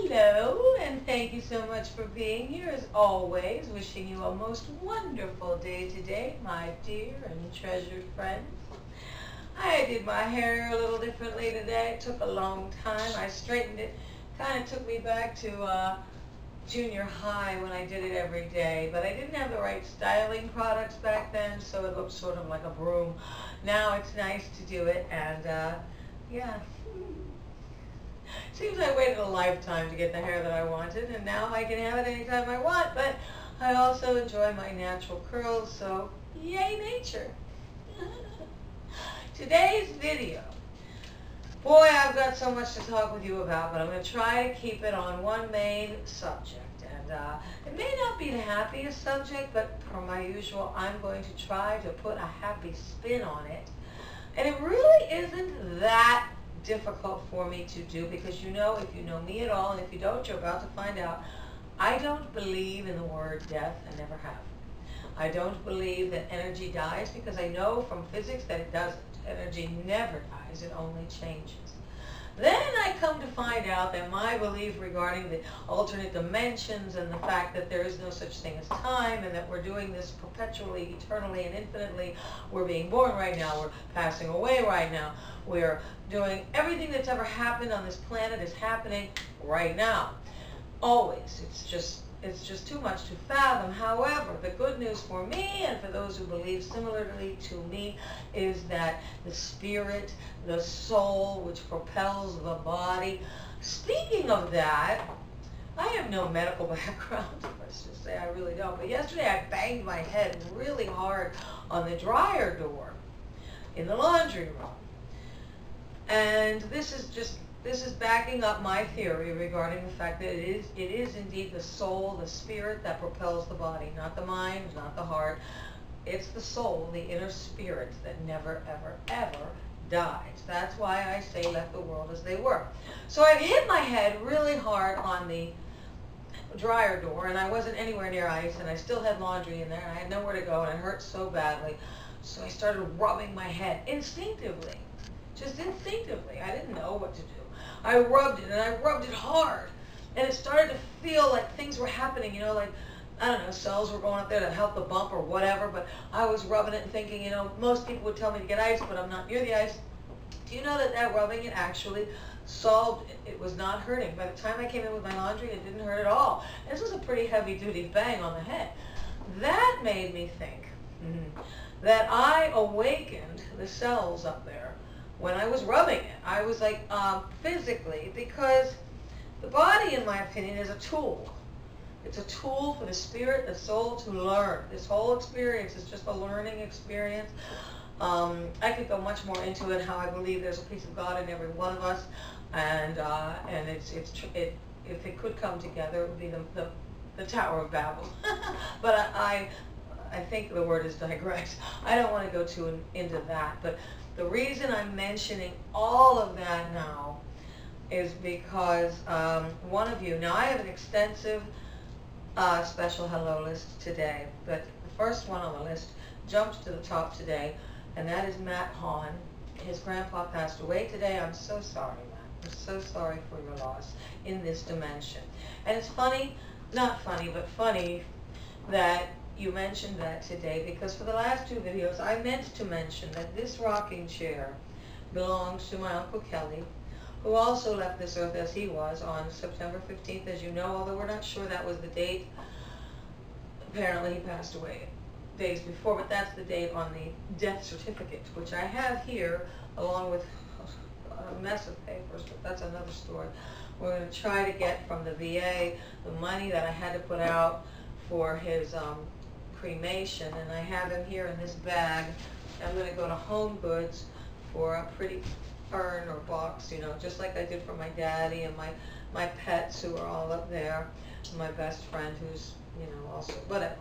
Hello, and thank you so much for being here as always. Wishing you a most wonderful day today, my dear and treasured friends. I did my hair a little differently today. It took a long time. I straightened it. Kind of took me back to junior high when I did it every day, but I didn't have the right styling products back then, so it looked sort of like a broom. Now it's nice to do it, and yeah. Seems I waited a lifetime to get the hair that I wanted, and now I can have it anytime I want, but I also enjoy my natural curls, so yay nature. Today's video, boy, I've got so much to talk with you about, but I'm going to try to keep it on one main subject. And it may not be the happiest subject, but per my usual, I'm going to try to put a happy spin on it. And it really isn't that difficult for me to do, because you know, if you know me at all, and if you don't, you're about to find out, I don't believe in the word death. I never have. I don't believe that energy dies, because I know from physics that it doesn't. Energy never dies, it only changes. Then I come to find out that my belief regarding the alternate dimensions and the fact that there is no such thing as time, and that we're doing this perpetually, eternally, and infinitely. We're being born right now. We're passing away right now. We're doing everything that's ever happened on this planet is happening right now. Always. It's just too much to fathom. However, the good news for me, and for those who believe similarly to me, is that the spirit, the soul, which propels the body. Speaking of that, I have no medical background. Let's just say I really don't. But yesterday I banged my head really hard on the dryer door in the laundry room. And this is backing up my theory regarding the fact that it is indeed the soul, the spirit that propels the body, not the mind, not the heart. It's the soul, the inner spirit that never, ever, ever dies. That's why I say let the world as they were. So I hit my head really hard on the dryer door, and I wasn't anywhere near ice, and I still had laundry in there, and I had nowhere to go, and it hurt so badly. So I started rubbing my head instinctively. Just instinctively. I didn't know what to do. I rubbed it, and I rubbed it hard. And it started to feel like things were happening, you know, like, I don't know, cells were going up there to help the bump or whatever, but I was rubbing it and thinking, you know, most people would tell me to get ice, but I'm not near the ice. Do you know that rubbing it actually solved it? It was not hurting. By the time I came in with my laundry, it didn't hurt at all. And this was a pretty heavy-duty bang on the head. That made me think that I awakened the cells up there when I was rubbing it. I was like, physically, because the body, in my opinion, is a tool. It's a tool for the spirit, the soul to learn. This whole experience is just a learning experience. I could go much more into it, how I believe there's a piece of God in every one of us, and if it could come together, it would be the Tower of Babel. But I think the word is digress. I don't want to go too into that, but the reason I'm mentioning all of that now is because one of you, now I have an extensive special hello list today, but the first one on the list jumped to the top today, and that is Matt Hahn. His grandpa passed away today. I'm so sorry, Matt. I'm so sorry for your loss in this dimension. And it's funny, not funny, but funny that you mentioned that today, because for the last two videos I meant to mention that this rocking chair belongs to my Uncle Kelly, who also left this earth as he was on September 15th, as you know, although we're not sure that was the date. Apparently he passed away days before, but that's the date on the death certificate, which I have here along with a mess of papers, but that's another story. We're going to try to get from the VA the money that I had to put out for his cremation, and I have him here in this bag. I'm going to go to Home Goods for a pretty urn or box, you know, just like I did for my daddy and my pets who are all up there, my best friend who's, you know, also, whatever.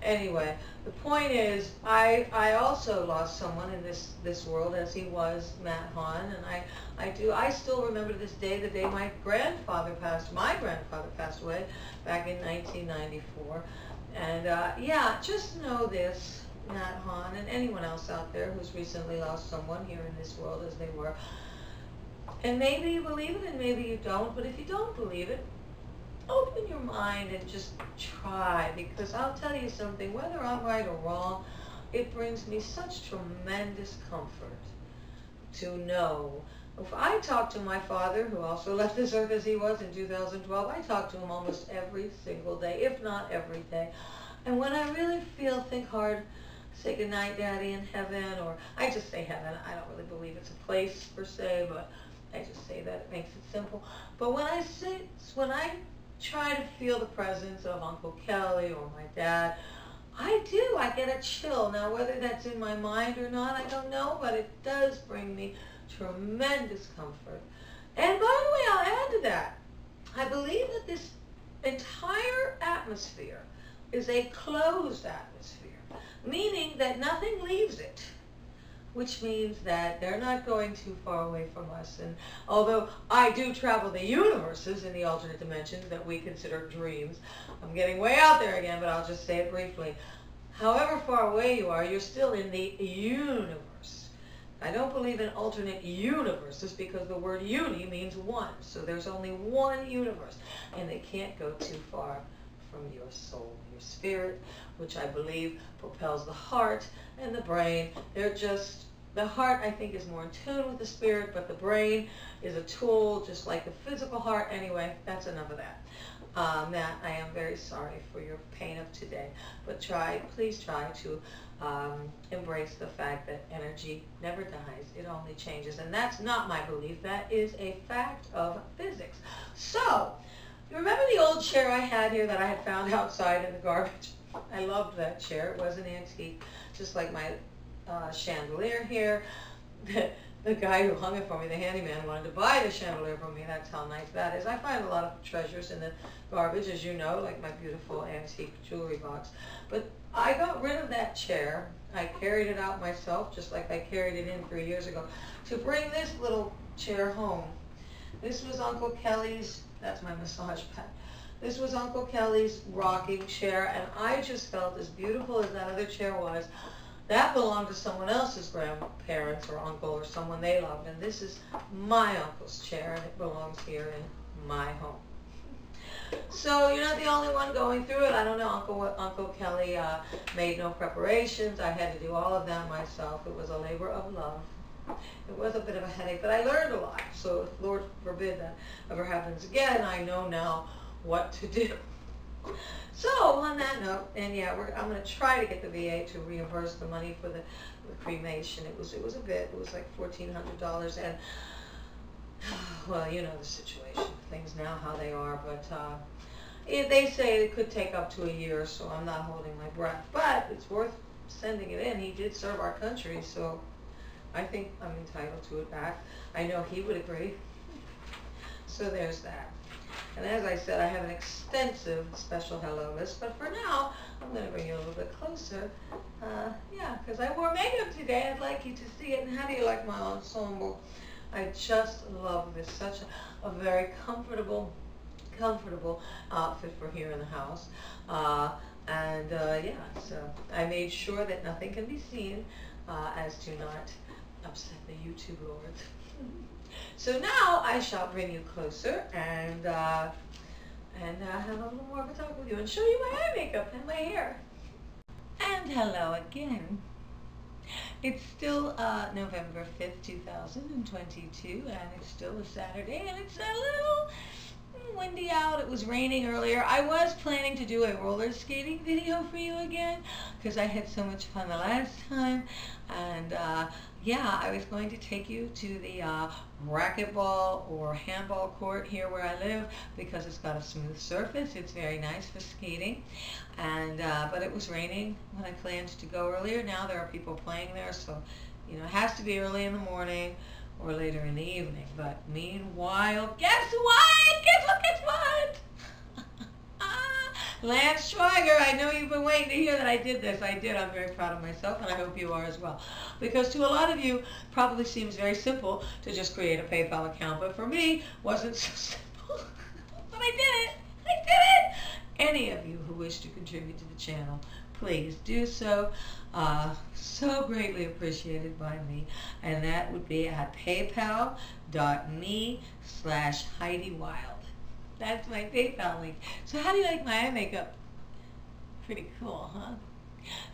Anyway, the point is, I also lost someone in this world, as he was Matt Hahn, and I still remember to this day the day my grandfather passed away back in 1994. And yeah, just know this, Matt Hahn, and anyone else out there who's recently lost someone here in this world as they were. And maybe you believe it and maybe you don't, but if you don't believe it, open your mind and just try, because I'll tell you something, whether I'm right or wrong, it brings me such tremendous comfort to know. If I talk to my father, who also left this earth as he was in 2012, I talk to him almost every single day, if not every day. And when I really think hard, say goodnight, Daddy, in heaven, or I just say heaven. I don't really believe it's a place per se, but I just say that. It makes it simple. But when I try to feel the presence of Uncle Kelly or my dad, I get a chill. Now, whether that's in my mind or not, I don't know, but it does bring me tremendous comfort. And by the way, I'll add to that. I believe that this entire atmosphere is a closed atmosphere, meaning that nothing leaves it, which means that they're not going too far away from us. And although I do travel the universes in the alternate dimensions that we consider dreams, I'm getting way out there again, but I'll just say it briefly. However far away you are, you're still in the universe. I don't believe in alternate universes because the word uni means one. So there's only one universe, and they can't go too far from your soul, your spirit, which I believe propels the heart and the brain. The heart, I think, is more in tune with the spirit, but the brain is a tool, just like the physical heart. Anyway, that's enough of that. Matt, I am very sorry for your pain of today, but please try to embrace the fact that energy never dies, it only changes. And that's not my belief, that is a fact of physics. So, you remember the old chair I had here that I had found outside in the garbage? I loved that chair. It was an antique, just like my chandelier here. The guy who hung it for me, the handyman, wanted to buy the chandelier from me. That's how nice that is. I find a lot of treasures in the garbage, as you know, like my beautiful antique jewelry box. But I got rid of that chair. I carried it out myself, just like I carried it in 3 years ago, to bring this little chair home. This was Uncle Kelly's, that's my massage pad. This was Uncle Kelly's rocking chair, and I just felt, as beautiful as that other chair was, that belonged to someone else's grandparents or uncle or someone they loved, and this is my uncle's chair, and it belongs here in my home. So you're not the only one going through it. I don't know, Uncle Kelly made no preparations. I had to do all of that myself. It was a labor of love. It was a bit of a headache, but I learned a lot. So if Lord forbid that ever happens again, I know now what to do. So on that note, and yeah, I'm going to try to get the VA to reimburse the money for the cremation. It was a bit. It was like $1,400, and well, you know the situation, things now how they are. But they say it could take up to a year, so I'm not holding my breath. But it's worth sending it in. He did serve our country, so I think I'm entitled to it back. I know he would agree. So there's that. And as I said, I have an extensive special hello list, but for now, I'm going to bring you a little bit closer. Yeah, because I wore makeup today. I'd like you to see it. And how do you like my ensemble? I just love this. Such a very comfortable outfit for here in the house. Yeah, so I made sure that nothing can be seen as to not upset the YouTube lords. So now I shall bring you closer and have a little more of a talk with you and show you my eye makeup and my hair. And hello again. It's still November 5th, 2022, and it's still a Saturday, and it's a little windy out. It was raining earlier. I was planning to do a roller skating video for you again because I had so much fun the last time, and yeah, I was going to take you to the racquetball or handball court here where I live because it's got a smooth surface. It's very nice for skating, and but it was raining when I planned to go earlier. Now there are people playing there, so you know it has to be early in the morning or later in the evening. But meanwhile, guess what? Guess what? Lance Schweiger, I know you've been waiting to hear that I did this. I did. I'm very proud of myself, and I hope you are as well. Because to a lot of you, probably seems very simple to just create a PayPal account. But for me, it wasn't so simple. But I did it. I did it. Any of you who wish to contribute to the channel, please do so. So greatly appreciated by me. And that would be at paypal.me/Heidi Wylde. That's my PayPal link. So how do you like my eye makeup? Pretty cool, huh?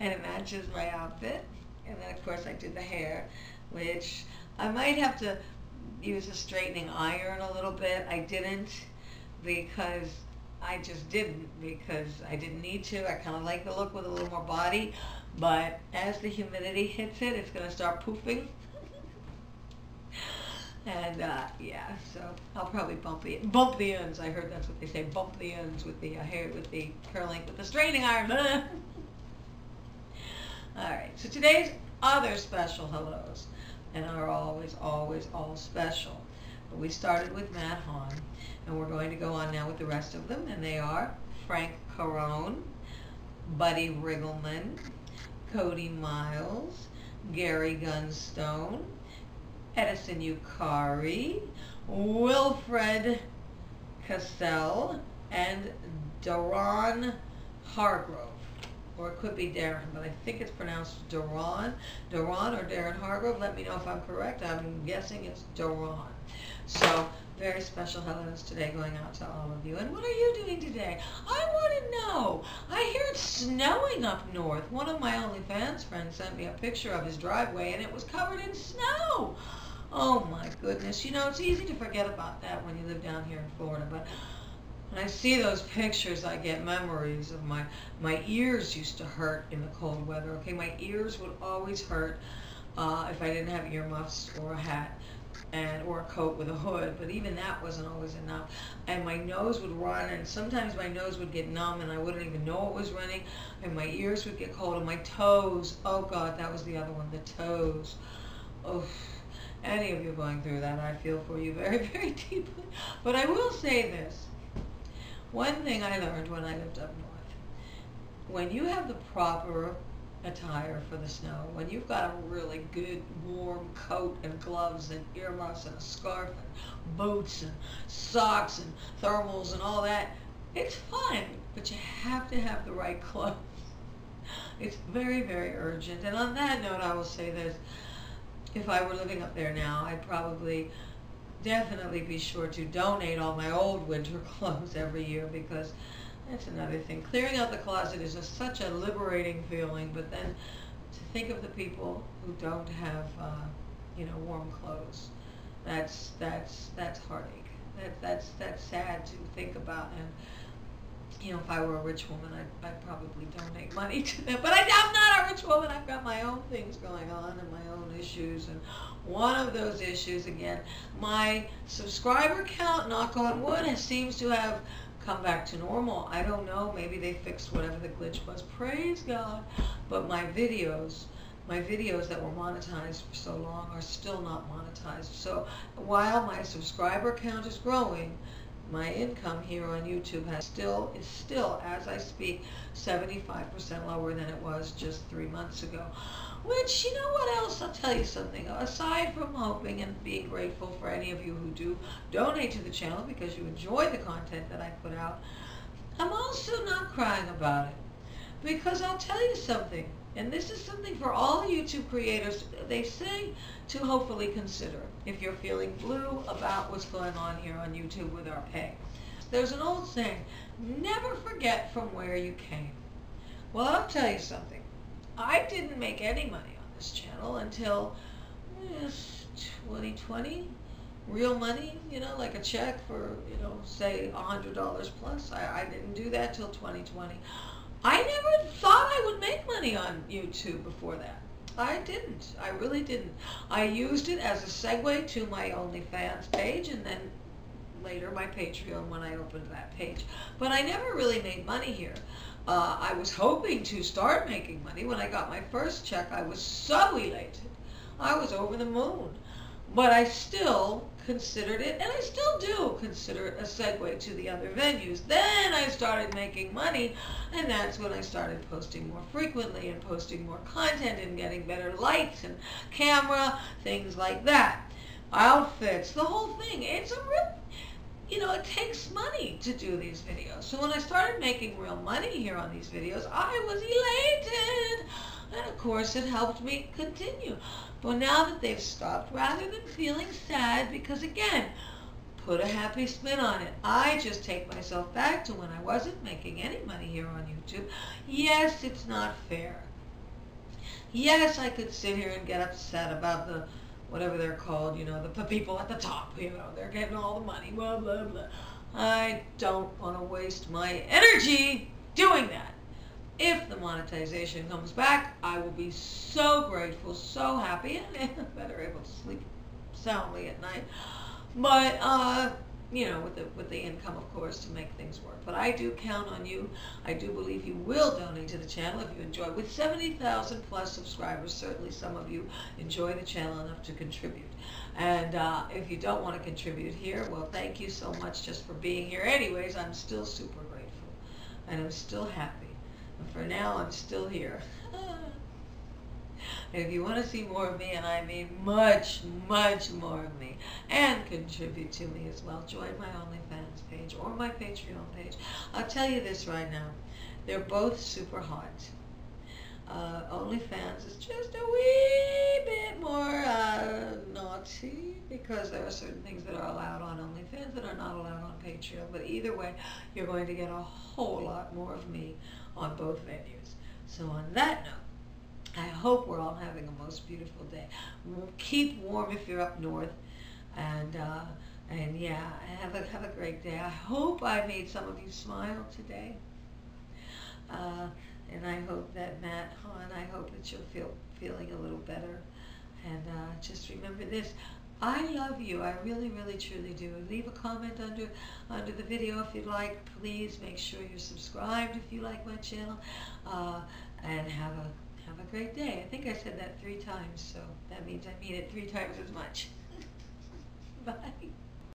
And it matches my outfit. And then, of course, I did the hair, which I might have to use a straightening iron a little bit. I didn't because I just didn't because I didn't need to. I kind of like the look with a little more body. But as the humidity hits it, it's going to start poofing. And yeah, so I'll probably bump the ends. I heard that's what they say, bump the ends with the hair, with the curling, with the straightening iron. All right, so today's other special hellos, and are always all special. But we started with Matt Hahn, and we're going to go on now with the rest of them, and they are Frank Carone, Buddy Riggleman, Cody Miles, Gary Gunstone, Edison Yukari, Wilfred Cassell, and Daron Hargrove. Or it could be Darren, but I think it's pronounced Daron. Daron or Darren Hargrove. Let me know if I'm correct. I'm guessing it's Daron. So, very special hellos today going out to all of you. And what are you doing today? I want to know. I hear it's snowing up north. One of my OnlyFans friends sent me a picture of his driveway, and it was covered in snow. Oh my goodness. You know, it's easy to forget about that when you live down here in Florida, but when I see those pictures, I get memories of my ears used to hurt in the cold weather. Okay, my ears would always hurt if I didn't have earmuffs or a hat or a coat with a hood, but even that wasn't always enough. And my nose would run, and sometimes my nose would get numb, and I wouldn't even know it was running, and my ears would get cold, and my toes, oh God, that was the other one, the toes. Oh. Any of you going through that, I feel for you very, very deeply. But I will say this. One thing I learned when I lived up north, when you have the proper attire for the snow, when you've got a really good warm coat and gloves and earmuffs and a scarf and boots and socks and thermals and all that, it's fun, but you have to have the right clothes. It's very, very urgent. And on that note, I will say this. If I were living up there now, I'd probably definitely be sure to donate all my old winter clothes every year, because that's another thing. Clearing out the closet is just such a liberating feeling, but then to think of the people who don't have, you know, warm clothes, that's heartache. That's sad to think about. And you know, if I were a rich woman, I'd probably donate money to them. But I'm not a rich woman. I've got my own things going on and my own issues. And one of those issues, again, my subscriber count, knock on wood, seems to have come back to normal. I don't know. Maybe they fixed whatever the glitch was. Praise God. But my videos that were monetized for so long are still not monetized. So while my subscriber count is growing, my income here on YouTube is still, as I speak, 75% lower than it was just 3 months ago. Which, you know what else? I'll tell you something. Aside from hoping and being grateful for any of you who do donate to the channel because you enjoy the content that I put out, I'm also not crying about it. Because I'll tell you something, and this is something for all YouTube creators, they say to hopefully consider if you're feeling blue about what's going on here on YouTube with our pay. There's an old saying, never forget from where you came. Well, I'll tell you something. I didn't make any money on this channel until 2020. Real money, you know, like a check for, you know, say $100 plus. I didn't do that till 2020. I never thought I would make money on YouTube before that. I didn't. I really didn't. I used it as a segue to my OnlyFans page, and then later my Patreon when I opened that page. But I never really made money here. I was hoping to start making money. When I got my first check, I was so elated. I was over the moon. But I still considered it, and I still do consider it, a segue to the other venues. Then I started making money, and that's when I started posting more frequently and posting more content and getting better lights and camera, things like that. Outfits, the whole thing. It's a real, you know, it takes money to do these videos. So when I started making real money here on these videos, I was elated. And of course it helped me continue. But now that they've stopped, rather than feeling sad, because again, put a happy spin on it. I just take myself back to when I wasn't making any money here on YouTube. Yes, it's not fair. Yes, I could sit here and get upset about the, whatever they're called, the people at the top, they're getting all the money, blah, blah, blah. I don't want to waste my energy doing that. If the monetization comes back, I will be so grateful, so happy, and better able to sleep soundly at night. But, with the income, of course, to make things work. But I do count on you. I do believe you will donate to the channel if you enjoy. With 70,000 plus subscribers, certainly some of you enjoy the channel enough to contribute. And if you don't want to contribute here, well, thank you so much just for being here. Anyways, I'm still super grateful. And I'm still happy. And for now, I'm still here. And if you want to see more of me, and I mean much, much more of me, and contribute to me as well, join my OnlyFans page or my Patreon page. I'll tell you this right now. They're both super hot. OnlyFans is just a wee bit more naughty because there are certain things that are allowed on OnlyFans that are not allowed on Patreon. But either way, you're going to get a whole lot more of me on both venues. So on that note, I hope we're all having a most beautiful day. Keep warm if you're up north, and yeah, have a great day. I hope I made some of you smile today, and I hope that Matt, hon, I hope that you're feeling a little better. And just remember this: I love you. I really, really, truly do. Leave a comment under the video if you'd like. Please make sure you're subscribed if you like my channel, and have a great day. I think I said that 3 times, so that means I mean it 3 times as much. Bye.